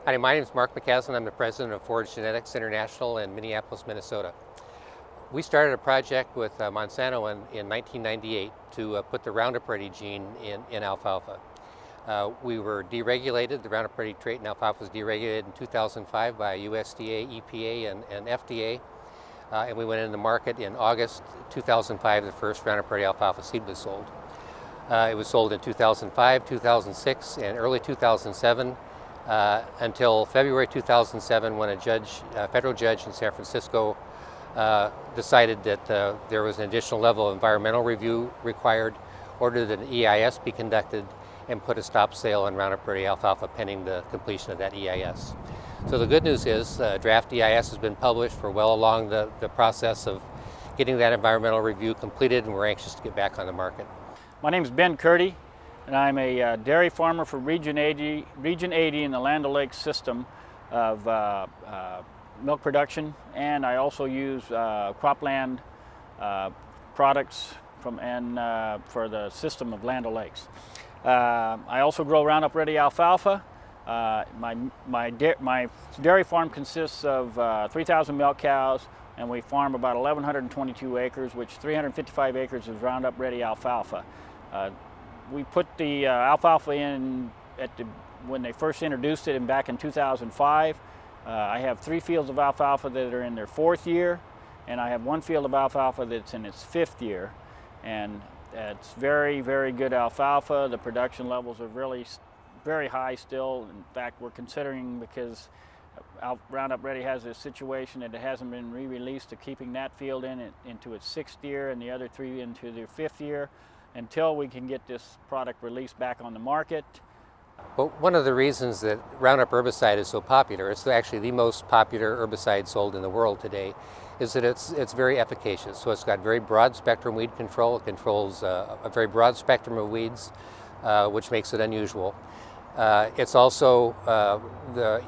Hi, my name is Mark McCaslin. I'm the president of Forage Genetics International in Minneapolis, Minnesota. We started a project with Monsanto in 1998 to put the Roundup Ready gene in alfalfa. We were deregulated. The Roundup Ready trait in alfalfa was deregulated in 2005 by USDA, EPA, and FDA. And we went into the market in August 2005. The first Roundup Ready alfalfa seed was sold. It was sold in 2005, 2006, and early 2007. Until February 2007, when a federal judge in San Francisco decided that there was an additional level of environmental review required, ordered that an EIS be conducted, and put a stop sale on Roundup Ready alfalfa pending the completion of that EIS. So the good news is draft EIS has been published. We're well along the process of getting that environmental review completed, and we're anxious to get back on the market. My name is Ben Curti, and I'm a dairy farmer for Region 80 in the Land O'Lakes system of milk production, and I also use cropland products for the system of Land O'Lakes. I also grow Roundup Ready alfalfa. My dairy farm consists of 3,000 milk cows, and we farm about 1,122 acres, which 355 acres is Roundup Ready alfalfa. We put the alfalfa in when they first introduced it back in 2005. I have 3 fields of alfalfa that are in their 4th year, and I have 1 field of alfalfa that's in its 5th year. And it's very, very good alfalfa. The production levels are really very high still. In fact, we're considering, because Roundup Ready has this situation that it hasn't been re-released, to keeping that field into its 6th year and the other 3 into their 5th year, until we can get this product released back on the market. Well, one of the reasons that Roundup herbicide is so popular, it's actually the most popular herbicide sold in the world today, is that it's very efficacious. So it's got very broad spectrum weed control. It controls a very broad spectrum of weeds, which makes it unusual. It's also,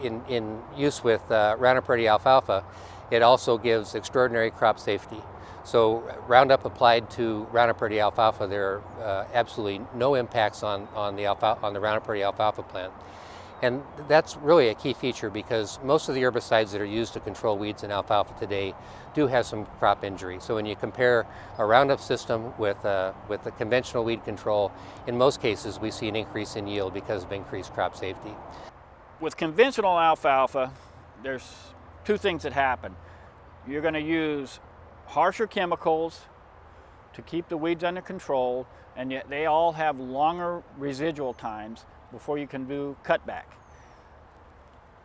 in use with Roundup Ready alfalfa, it also gives extraordinary crop safety. So Roundup applied to Roundup Ready alfalfa, there are absolutely no impacts on the Roundup Ready alfalfa plant. And that's really a key feature, because most of the herbicides that are used to control weeds in alfalfa today do have some crop injury. So when you compare a Roundup system with the conventional weed control, in most cases we see an increase in yield because of increased crop safety. With conventional alfalfa, there's 2 things that happen. You're going to use harsher chemicals to keep the weeds under control, and yet they all have longer residual times before you can do cutback.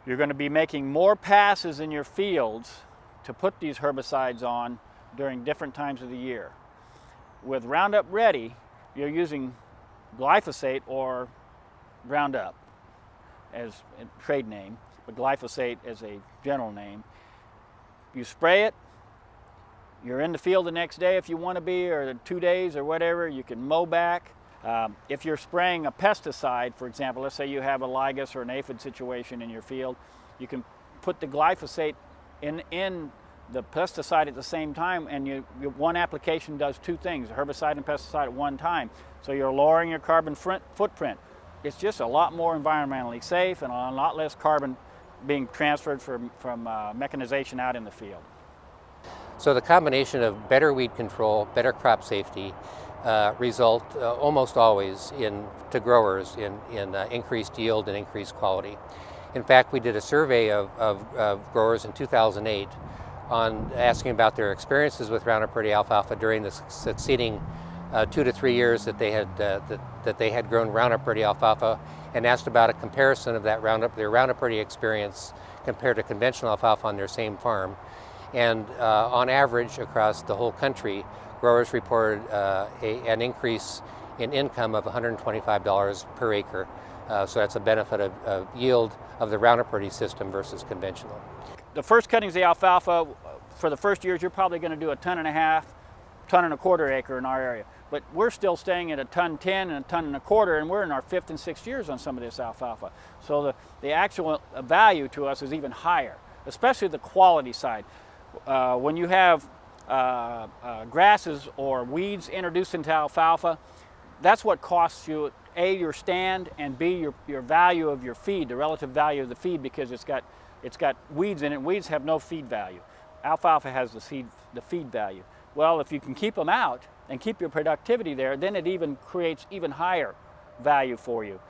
You're going to be making more passes in your fields to put these herbicides on during different times of the year. With Roundup Ready, you're using glyphosate, or Roundup as a trade name, but glyphosate as a general name. You spray it, you're in the field the next day if you want to be, or 2 days or whatever. You can mow back. If you're spraying a pesticide, for example, let's say you have a lygus or an aphid situation in your field, you can put the glyphosate in the pesticide at the same time, and one application does 2 things, a herbicide and pesticide at one time. So you're lowering your carbon footprint. It's just a lot more environmentally safe, and a lot less carbon being transferred from mechanization out in the field. So the combination of better weed control, better crop safety, result almost always to growers in increased yield and increased quality. In fact, we did a survey of growers in 2008 on asking about their experiences with Roundup Ready alfalfa during the succeeding 2 to 3 years that they had grown Roundup Ready alfalfa, and asked about a comparison of their Roundup Ready experience compared to conventional alfalfa on their same farm. And on average, across the whole country, growers reported an increase in income of $125 per acre. So that's a benefit of yield of the Roundup Ready system versus conventional. The first cuttings of the alfalfa, for the first years, you're probably going to do 1.5 ton and a quarter acre in our area. But we're still staying at 1.10 tons and 1.25 tons, and we're in our 5th and 6th years on some of this alfalfa. So the actual value to us is even higher, especially the quality side. When you have grasses or weeds introduced into alfalfa, that's what costs you A, your stand, and B, your value of your feed, the relative value of the feed, because it's got weeds in it. Weeds have no feed value. Alfalfa has the feed value. Well, if you can keep them out and keep your productivity there, then it even creates even higher value for you.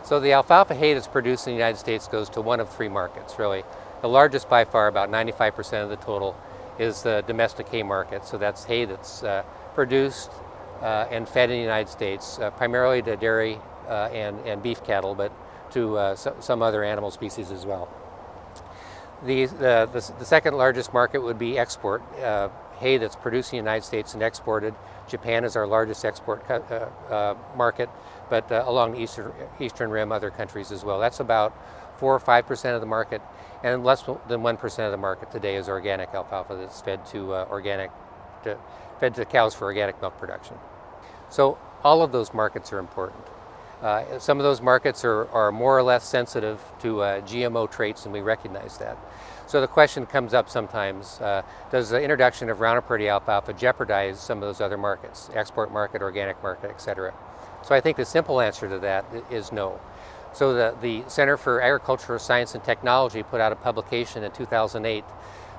So the alfalfa hay that's produced in the United States goes to one of three markets, really. The largest by far, about 95% of the total, is the domestic hay market. So that's hay that's produced and fed in the United States, primarily to dairy and beef cattle, but to some other animal species as well. The second largest market would be export, hay that's produced in the United States and exported. Japan is our largest export market, but along the eastern rim, other countries as well. That's about 4 or 5% of the market, and less than 1% of the market today is organic alfalfa that's fed to cows for organic milk production. So all of those markets are important. Some of those markets are more or less sensitive to GMO traits, and we recognize that. So the question comes up sometimes, does the introduction of Roundup Ready Alfalfa jeopardize some of those other markets, export market, organic market, et cetera? So I think the simple answer to that is no. So the Center for Agricultural Science and Technology put out a publication in 2008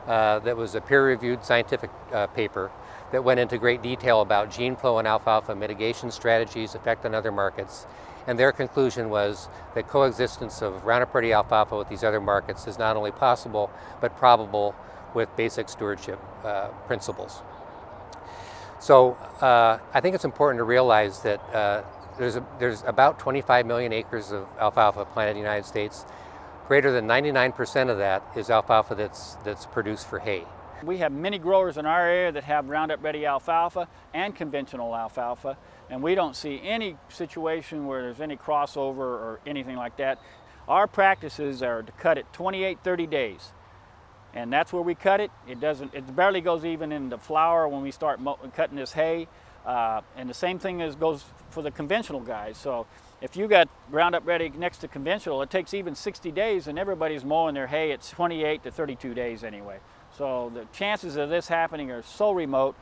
that was a peer-reviewed scientific paper that went into great detail about gene flow and alfalfa mitigation strategies, effect on other markets. And their conclusion was that coexistence of Roundup Ready alfalfa with these other markets is not only possible, but probable with basic stewardship principles. So I think it's important to realize that there's about 25 million acres of alfalfa planted in the United States. Greater than 99% of that is alfalfa that's produced for hay. We have many growers in our area that have Roundup Ready alfalfa and conventional alfalfa, and we don't see any situation where there's any crossover or anything like that. Our practices are to cut it 28-30 days, and that's where we cut it. It barely goes even into flower when we start cutting this hay, and the same thing goes for the conventional guys. So if you got Roundup Ready next to conventional, it takes even 60 days, and everybody's mowing their hay at 28 to 32 days anyway. So the chances of this happening are so remote.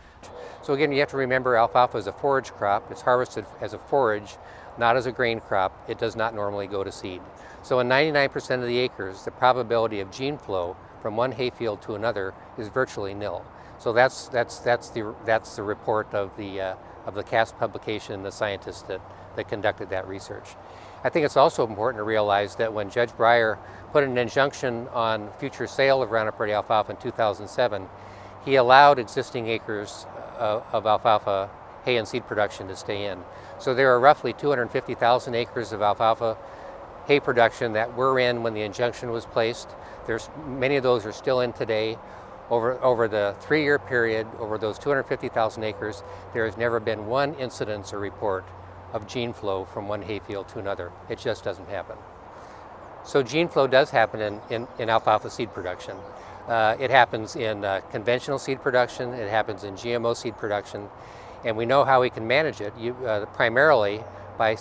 So again, you have to remember alfalfa is a forage crop. It's harvested as a forage, not as a grain crop. It does not normally go to seed. So in 99% of the acres, the probability of gene flow from one hayfield to another is virtually nil. So that's the report of the CAST publication and the scientists that conducted that research. I think it's also important to realize that when Judge Breyer put an injunction on future sale of Roundup Ready alfalfa in 2007, he allowed existing acres of alfalfa hay and seed production to stay in. So there are roughly 250,000 acres of alfalfa hay production that were in when the injunction was placed. Many of those are still in today. Over the 3-year period, over those 250,000 acres, there has never been one incidence or report of gene flow from one hayfield to another. It just doesn't happen. So gene flow does happen in alfalfa seed production. It happens in conventional seed production, it happens in GMO seed production, and we know how we can manage it, primarily by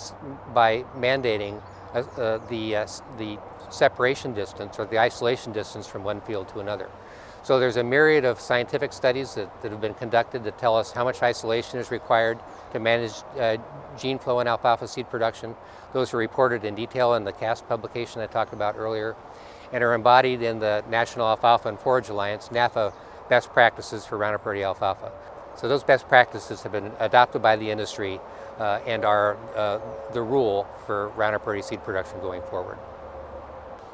mandating the separation distance or the isolation distance from one field to another. So there's a myriad of scientific studies that have been conducted to tell us how much isolation is required to manage gene flow in alfalfa seed production. Those are reported in detail in the CAST publication I talked about earlier, and are embodied in the National Alfalfa and Forage Alliance, NAFA, best practices for Roundup Ready alfalfa. So those best practices have been adopted by the industry and are the rule for Roundup Ready seed production going forward.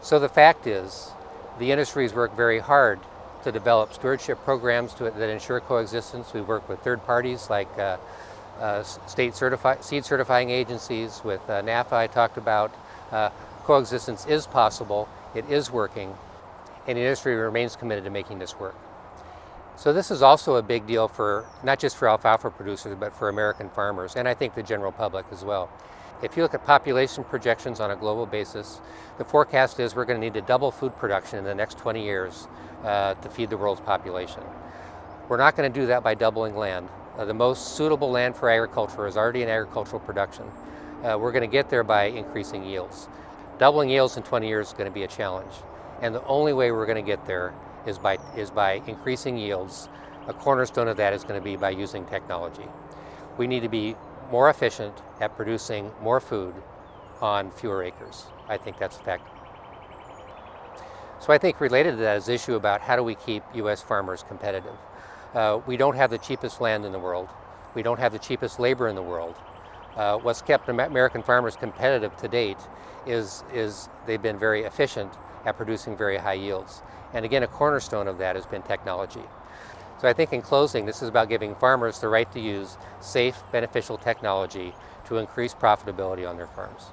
So the fact is, the industry has worked very hard to develop stewardship programs that ensure coexistence. We work with third parties like state seed certifying agencies, with NAFA I talked about. Coexistence is possible, it is working, and the industry remains committed to making this work. So this is also a big deal for, not just for alfalfa producers, but for American farmers, and I think the general public as well. If you look at population projections on a global basis, the forecast is we're going to need to double food production in the next 20 years to feed the world's population. We're not going to do that by doubling land. The most suitable land for agriculture is already in agricultural production. We're going to get there by increasing yields. Doubling yields in 20 years is going to be a challenge. And the only way we're going to get there is by increasing yields. A cornerstone of that is going to be by using technology. We need to be more efficient at producing more food on fewer acres. I think that's a fact. So I think related to that is the issue about how do we keep U.S. farmers competitive. We don't have the cheapest land in the world. We don't have the cheapest labor in the world. What's kept American farmers competitive to date is they've been very efficient at producing very high yields. And again, a cornerstone of that has been technology. So I think in closing, this is about giving farmers the right to use safe, beneficial technology to increase profitability on their farms.